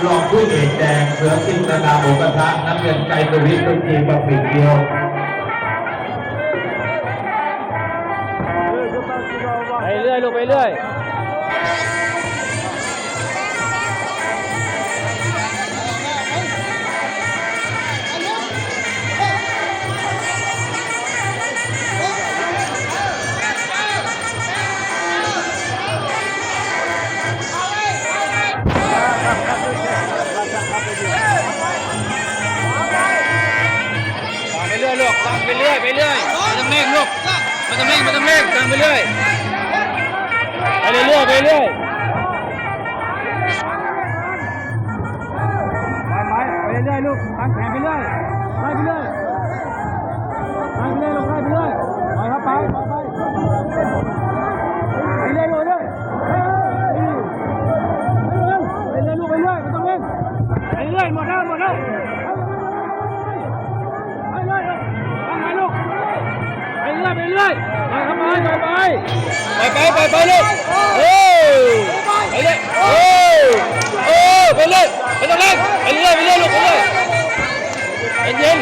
รองผู้เอกแดงเสือกินตนาโอกระทะน้ำเงินไก่ประวิตรตุกีบะหมี่เกี๊ยวไปเรื่อยลูกไปเรื่อยไปเรื่อยลูกตั้งไปเรื่อยไปเรื่อยไม่ต้องเร่งลูกไม่ต้องเร่งไม่ต้องเร่งตั้งไปเรื่อยไปเรื่อยไปเรื่อยไปเรื่อยลูกตั้งแขนไปเรื่อยไล่ไปเรื่อยไล่ไปเรื่อยลูกไล่ไปเรื่อยไปครับไปไปเรื่อยลูกเรื่อยไปเรื่อยลูกไปเรื่อยไม่ต้องเร่งไปเรื่อยหมดแล้วไปเรื่อยลูกไปเรื่อยไปเรื่อยไปครับไปลูกโอ้ไปเลยโอ้ไปเลยไม่ต้องเล่นไปเรื่อยลูกไปเรื่อยเย็น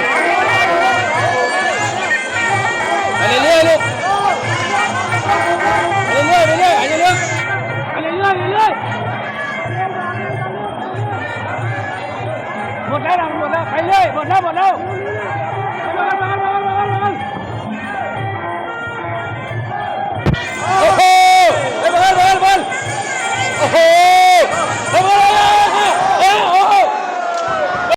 ไปเรื่อยลูกไปเรื่อยหมดแล้วไปเรื่อยหมดแล้ว